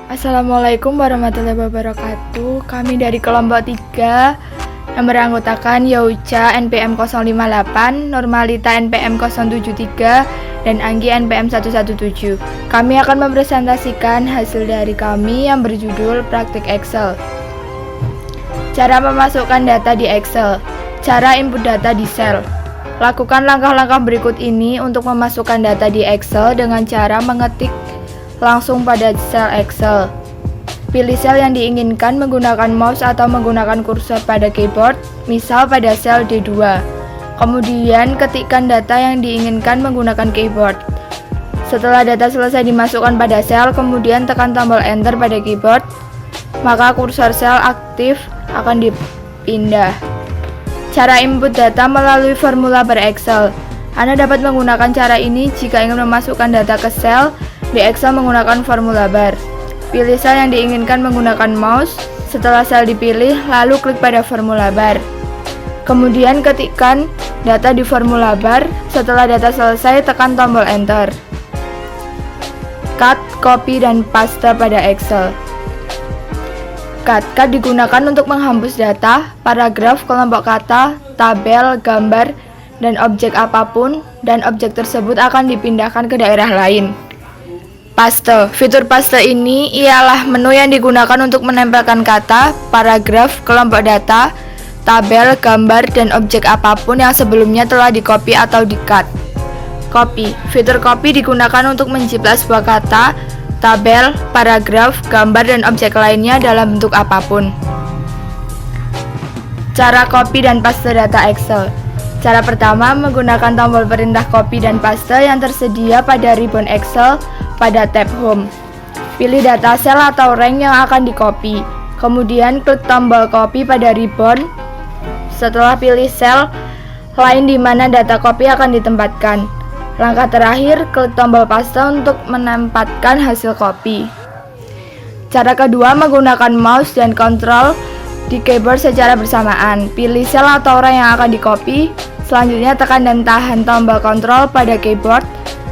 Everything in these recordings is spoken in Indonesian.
Assalamualaikum warahmatullahi wabarakatuh. Kami dari kelompok 3 yang beranggotakan Yauca NPM 058, Normalita NPM 073, dan Anggi NPM 117. Kami akan mempresentasikan hasil dari kami yang berjudul Praktik Excel. Cara memasukkan data di Excel. Cara input data di sel. Lakukan langkah-langkah berikut ini untuk memasukkan data di Excel dengan cara mengetik langsung pada sel Excel. Pilih sel yang diinginkan menggunakan mouse atau menggunakan kursor pada keyboard, misal pada sel D2. Kemudian ketikkan data yang diinginkan menggunakan keyboard. Setelah data selesai dimasukkan pada sel, kemudian tekan tombol Enter pada keyboard, maka kursor sel aktif akan dipindah. Cara input data melalui formula bar Excel. Anda dapat menggunakan cara ini jika ingin memasukkan data ke sel di Excel menggunakan formula bar. Pilih sel yang diinginkan menggunakan mouse. Setelah sel dipilih, lalu klik pada formula bar. Kemudian ketikkan data di formula bar. Setelah data selesai, tekan tombol Enter. Cut, copy, dan paste pada Excel. Cut digunakan untuk menghapus data, paragraf, kelompok kata, tabel, gambar, dan objek apapun, dan objek tersebut akan dipindahkan ke daerah lain. Paste. Fitur paste ini ialah menu yang digunakan untuk menempelkan kata, paragraf, kelompok data, tabel, gambar, dan objek apapun yang sebelumnya telah di-copy atau di-cut. Copy. Fitur copy digunakan untuk mencipta sebuah kata, tabel, paragraf, gambar, dan objek lainnya dalam bentuk apapun. Cara copy dan paste data Excel. Cara pertama, menggunakan tombol perintah copy dan paste yang tersedia pada ribbon Excel pada tab Home. Pilih data sel atau rank yang akan di-copy. Kemudian klik tombol copy pada ribbon. Setelah pilih sel lain di mana data copy akan ditempatkan. Langkah terakhir, klik tombol paste untuk menempatkan hasil copy. Cara kedua, menggunakan mouse dan kontrol di keyboard secara bersamaan. Pilih sel atau rank yang akan di-copy. Selanjutnya tekan dan tahan tombol kontrol pada keyboard.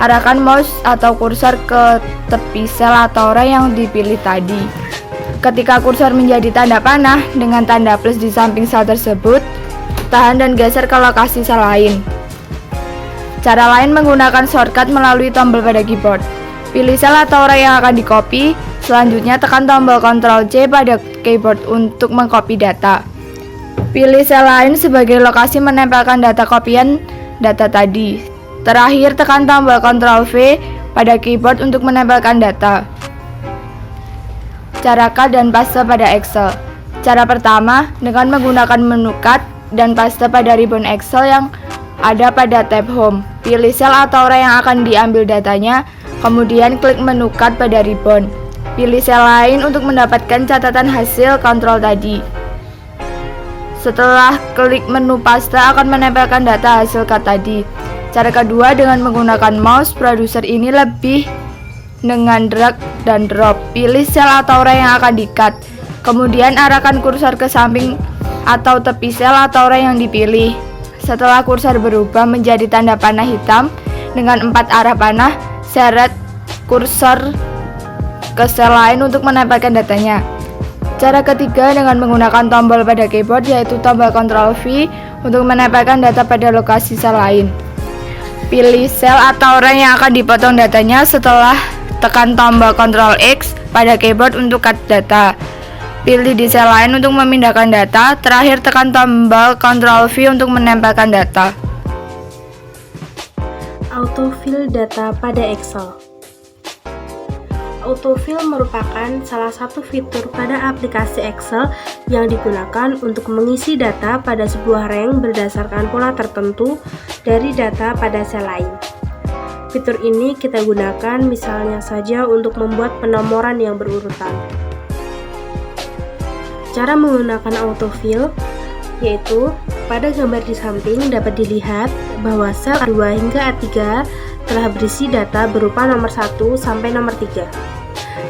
Arahkan mouse atau kursor ke tepi sel atau rank yang dipilih tadi. Ketika kursor menjadi tanda panah dengan tanda plus di samping sel tersebut, tahan dan geser ke lokasi sel lain. Cara lain menggunakan shortcut melalui tombol pada keyboard. Pilih sel atau rank yang akan di-copy. Selanjutnya tekan tombol Ctrl C pada keyboard untuk mengcopy data. Pilih sel lain sebagai lokasi menempelkan data kopian data tadi. Terakhir, tekan tombol Ctrl V pada keyboard untuk menempelkan data. Cara cut dan paste pada Excel. Cara pertama, dengan menggunakan menu cut dan paste pada ribbon Excel yang ada pada tab Home. Pilih sel atau rank yang akan diambil datanya, kemudian klik menu cut pada ribbon. Pilih sel lain untuk mendapatkan catatan hasil kontrol tadi. Setelah klik menu paste akan menempelkan data hasil cut tadi. Cara kedua, dengan menggunakan mouse, produser ini lebih dengan drag dan drop. Pilih sel atau rank yang akan di-cut. Kemudian arahkan kursor ke samping atau tepi sel atau rank yang dipilih. Setelah kursor berubah menjadi tanda panah hitam dengan 4 arah panah, seret kursor ke sel lain untuk menempelkan datanya. Cara ketiga, dengan menggunakan tombol pada keyboard yaitu tombol Ctrl V untuk menempelkan data pada lokasi sel lain. Pilih sel atau rank yang akan dipotong datanya, setelah tekan tombol Ctrl X pada keyboard untuk cut data. Pilih di sel lain untuk memindahkan data. Terakhir, tekan tombol Ctrl V untuk menempelkan data. Autofill data pada Excel. Autofill merupakan salah satu fitur pada aplikasi Excel yang digunakan untuk mengisi data pada sebuah rank berdasarkan pola tertentu dari data pada sel lain. Fitur ini kita gunakan misalnya saja untuk membuat penomoran yang berurutan. Cara menggunakan autofill yaitu pada gambar di samping dapat dilihat bahwa sel A2 hingga A3 telah berisi data berupa nomor 1 sampai nomor 3.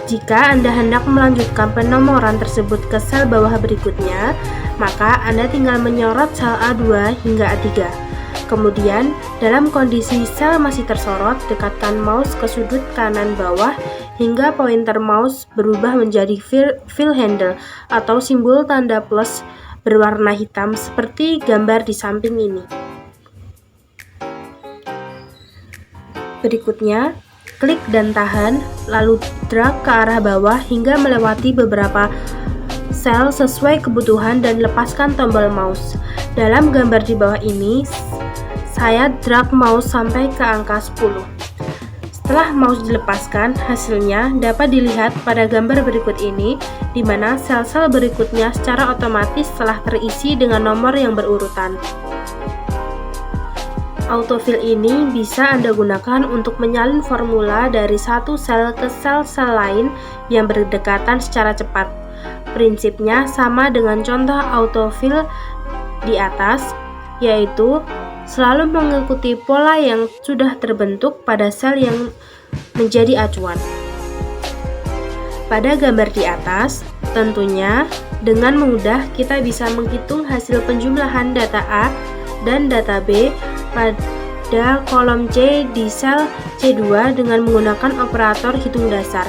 Jika Anda hendak melanjutkan penomoran tersebut ke sel bawah berikutnya, maka Anda tinggal menyorot sel A2 hingga A3. Kemudian, dalam kondisi sel masih tersorot, dekatkan mouse ke sudut kanan bawah hingga pointer mouse berubah menjadi fill handle atau simbol tanda plus berwarna hitam seperti gambar di samping ini. Berikutnya, klik dan tahan, lalu drag ke arah bawah hingga melewati beberapa sel sesuai kebutuhan dan lepaskan tombol mouse. Dalam gambar di bawah ini, saya drag mouse sampai ke angka 10. Setelah mouse dilepaskan, hasilnya dapat dilihat pada gambar berikut ini, di mana sel-sel berikutnya secara otomatis telah terisi dengan nomor yang berurutan. Autofill ini bisa Anda gunakan untuk menyalin formula dari satu sel ke sel-sel lain yang berdekatan secara cepat. Prinsipnya sama dengan contoh autofill di atas, yaitu selalu mengikuti pola yang sudah terbentuk pada sel yang menjadi acuan. Pada gambar di atas, tentunya dengan mudah kita bisa menghitung hasil penjumlahan data A dan data B pada kolom C di sel C2 dengan menggunakan operator hitung dasar.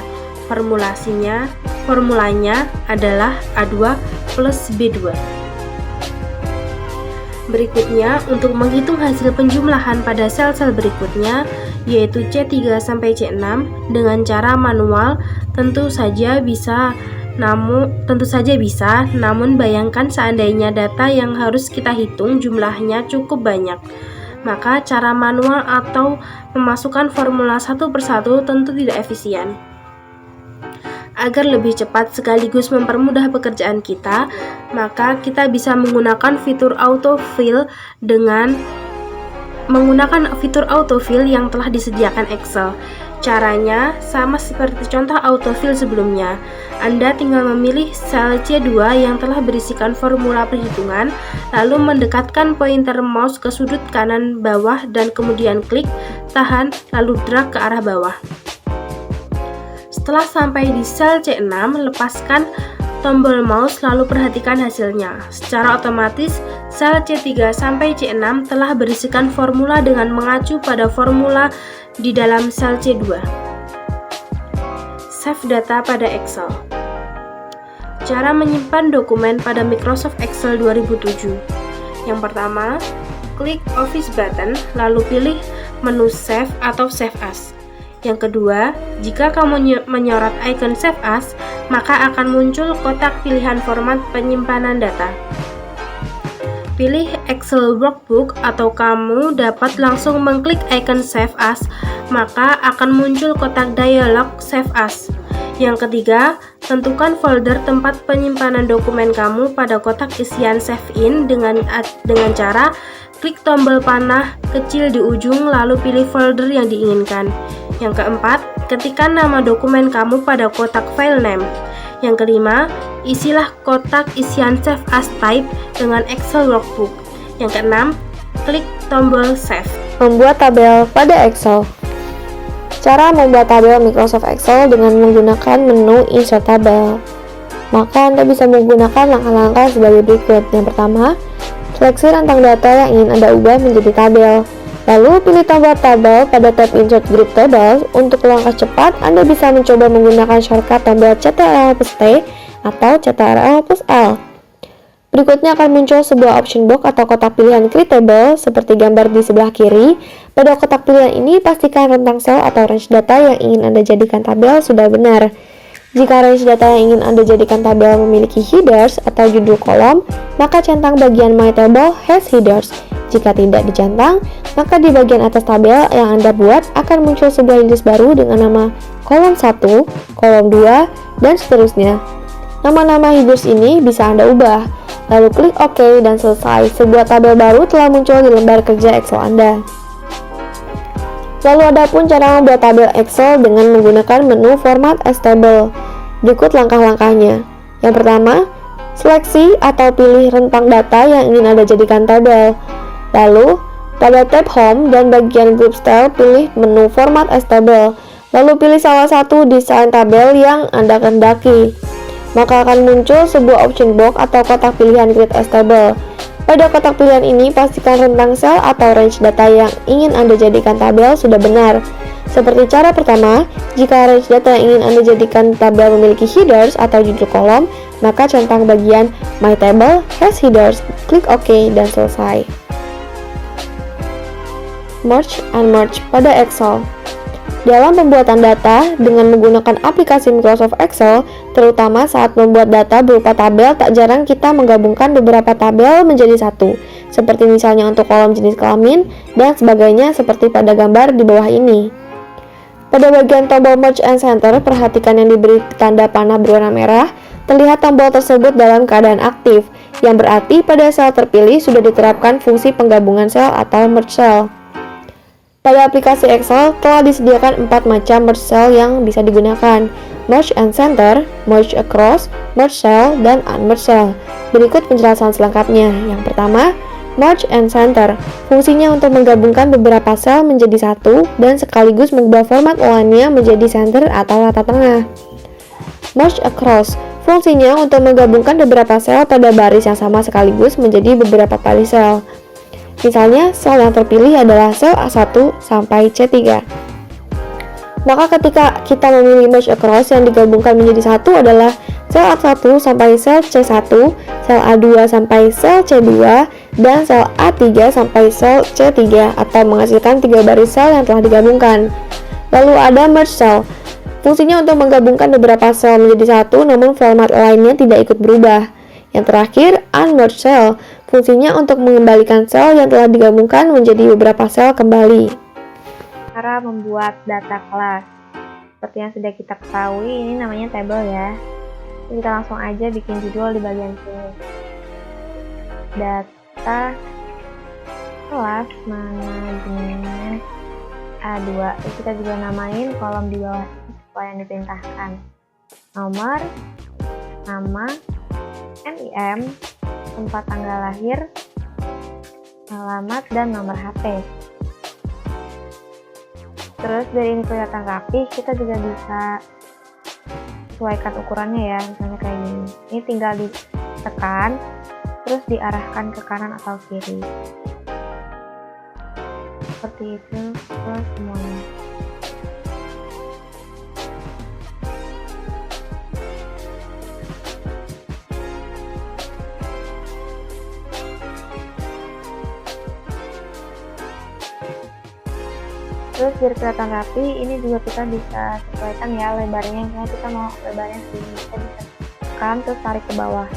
Formulanya adalah A2 plus B2. Berikutnya, untuk menghitung hasil penjumlahan pada sel-sel berikutnya, yaitu C3 sampai C6 dengan cara manual, tentu saja bisa, namun bayangkan seandainya data yang harus kita hitung jumlahnya cukup banyak. Maka cara manual atau memasukkan formula satu persatu tentu tidak efisien. Agar lebih cepat sekaligus mempermudah pekerjaan kita, maka kita bisa menggunakan fitur autofill dengan menggunakan fitur autofill yang telah disediakan Excel. Caranya sama seperti contoh autofill sebelumnya. Anda tinggal memilih sel C2 yang telah berisikan formula perhitungan, lalu mendekatkan pointer mouse ke sudut kanan bawah dan kemudian klik, tahan, lalu drag ke arah bawah. Setelah sampai di sel C6, lepaskan tombol mouse lalu perhatikan hasilnya. Secara otomatis, sel C3 sampai C6 telah berisikan formula dengan mengacu pada formula di dalam sel C2. Save data pada Excel. Cara menyimpan dokumen pada Microsoft Excel 2007. Yang pertama, klik Office button, lalu pilih menu Save atau Save As. Yang kedua, jika kamu menyorot icon Save As, maka akan muncul kotak pilihan format penyimpanan data. Pilih Excel Workbook atau kamu dapat langsung mengklik icon Save As, maka akan muncul kotak dialog Save As. Yang ketiga, tentukan folder tempat penyimpanan dokumen kamu pada kotak isian Save In dengan cara klik tombol panah kecil di ujung lalu pilih folder yang diinginkan. Yang keempat, ketikkan nama dokumen kamu pada kotak file name. Yang kelima, isilah kotak isian Save As Type dengan Excel Workbook. Yang keenam, klik tombol Save. Membuat tabel pada Excel. Cara membuat tabel Microsoft Excel dengan menggunakan menu Insert Tabel. Maka Anda bisa menggunakan langkah-langkah sebagai berikut. Yang pertama, seleksi rentang data yang ingin Anda ubah menjadi tabel. Lalu pilih tombol tabel pada tab Insert Group Tables. Untuk langkah cepat, Anda bisa mencoba menggunakan shortcut tombol Ctrl+T atau Ctrl+L. Berikutnya akan muncul sebuah option box atau kotak pilihan Create Table seperti gambar di sebelah kiri. Pada kotak pilihan ini, pastikan rentang sel atau range data yang ingin Anda jadikan tabel sudah benar. Jika range data yang ingin Anda jadikan tabel memiliki headers atau judul kolom, maka centang bagian My Table has headers. Jika tidak dicentang, maka di bagian atas tabel yang Anda buat akan muncul sebuah list baru dengan nama kolom 1, kolom 2, dan seterusnya. Nama-nama headers ini bisa Anda ubah. Lalu klik OK dan selesai. Sebuah tabel baru telah muncul di lembar kerja Excel Anda. Lalu ada pun cara membuat tabel Excel dengan menggunakan menu Format as Table. Berikut langkah-langkahnya. Yang pertama, seleksi atau pilih rentang data yang ingin Anda jadikan tabel. Lalu, pada tab Home dan bagian Group Style, pilih menu Format as Table. Lalu pilih salah satu desain tabel yang Anda kehendaki. Maka akan muncul sebuah option box atau kotak pilihan Create as Table. Pada kotak pilihan ini, pastikan rentang sel atau range data yang ingin Anda jadikan tabel sudah benar. Seperti cara pertama, jika range data yang ingin Anda jadikan tabel memiliki headers atau judul kolom, maka centang bagian My Table has headers, klik OK, dan selesai. Merge and merge pada Excel. Dalam pembuatan data dengan menggunakan aplikasi Microsoft Excel, terutama saat membuat data berupa tabel, tak jarang kita menggabungkan beberapa tabel menjadi satu, seperti misalnya untuk kolom jenis kelamin dan sebagainya seperti pada gambar di bawah ini. Pada bagian tombol Merge and Center, perhatikan yang diberi tanda panah berwarna merah, terlihat tombol tersebut dalam keadaan aktif, yang berarti pada sel terpilih sudah diterapkan fungsi penggabungan sel atau merge cell. Pada aplikasi Excel telah disediakan 4 macam merge cell yang bisa digunakan: Merge and Center, Merge Across, Merge Cell, dan Unmerge Cell. Berikut penjelasan selengkapnya. Yang pertama, Merge and Center. Fungsinya untuk menggabungkan beberapa sel menjadi satu dan sekaligus mengubah format line-nya menjadi center atau rata tengah. Merge Across. Fungsinya untuk menggabungkan beberapa sel pada baris yang sama sekaligus menjadi beberapa baris sel. Misalnya, sel yang terpilih adalah sel A1 sampai C3. Maka ketika kita memilih Merge Across, yang digabungkan menjadi satu adalah sel A1 sampai sel C1, sel A2 sampai sel C2, dan sel A3 sampai sel C3 atau menghasilkan 3 baris sel yang telah digabungkan. Lalu ada Merge Cell. Fungsinya untuk menggabungkan beberapa sel menjadi satu namun format lainnya tidak ikut berubah. Yang terakhir, Unmerge Cell. Fungsinya untuk mengembalikan sel yang telah digabungkan menjadi beberapa sel kembali. Cara membuat data kelas. Seperti yang sudah kita ketahui, ini namanya table ya. Jadi kita langsung aja bikin judul di bagian sini. Data kelas manajemen A2. Terus kita juga namain kolom di bawah sesuai yang diperintahkan. Nomor, nama, NIM, tempat tanggal lahir, alamat, dan nomor HP. Terus dari ini kelihatan rapi, kita juga bisa sesuaikan ukurannya ya, misalnya kayak gini. Ini tinggal ditekan, terus diarahkan ke kanan atau kiri. Seperti itu ke semuanya. Terus biar kelihatan rapi, ini juga kita bisa sesuaikan ya lebarnya. Misalnya kita mau lebarnya segini, kita bisa tekan terus tarik ke bawah.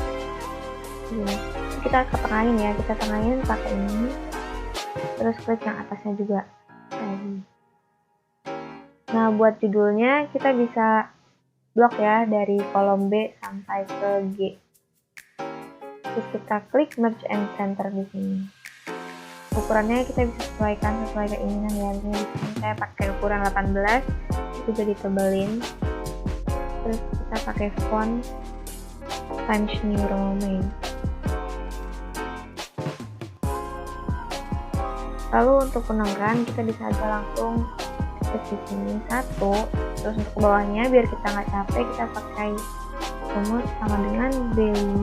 Gini. Kita tengahin ya, kita tengahin pakai ini. Terus klik yang atasnya juga. Kayak gini. Nah, buat judulnya kita bisa blok ya dari kolom B sampai ke G. Terus kita klik Merge and Center di sini. Ukurannya kita bisa sesuaikan sesuai keinginan ya. Misalnya di sini saya pakai ukuran 18, juga ditebelin. Terus kita pakai font Times New Roman. Lalu untuk penenggahan kita bisa aja langsung ke sini 1, terus untuk bawahnya biar kita nggak capek kita pakai rumus sama dengan B5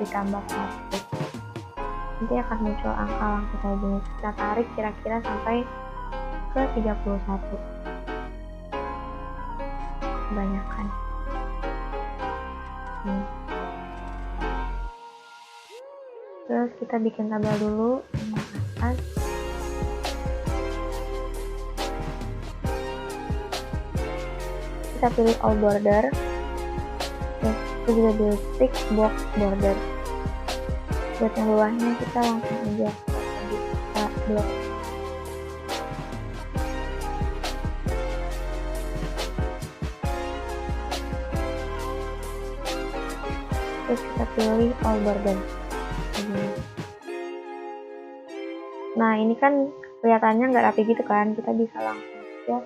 ditambah 1. Nanti akan muncul angka langsung kayak gini. Kita tarik kira-kira sampai ke 31. Kebanyakan. Terus kita bikin tabel dulu yang atas. Kita pilih all border. Terus kita juga pilih tick box border. Buat yang bawahnya kita langsung aja kita blok. Terus kita pilih all border. Nah ini kan kelihatannya nggak rapi gitu kan, kita bisa langsung aja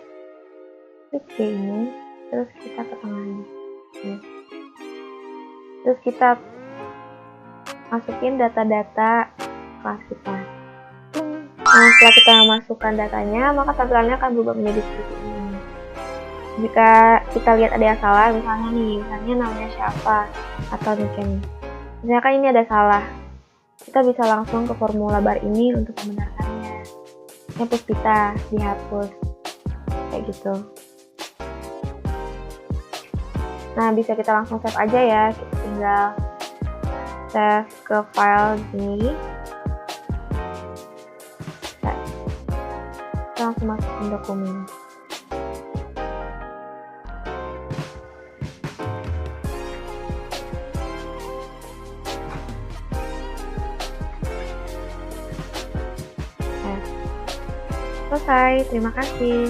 klik ke ini, terus kita ke tengahnya. Terus kita masukin data-data kelas kita. Nah, setelah kita masukkan datanya, maka tampilannya akan berubah menjadi seperti ini. Jika kita lihat ada yang salah, misalnya namanya siapa atau misalnya kan ini ada salah, kita bisa langsung ke formula bar ini untuk membenarkannya. Hapus kita dihapus kayak kayak gitu. Nah, bisa kita langsung save aja ya. Kita tinggal save ke file ini. Nah, kita langsung masukin dokumen. Selesai, terima kasih.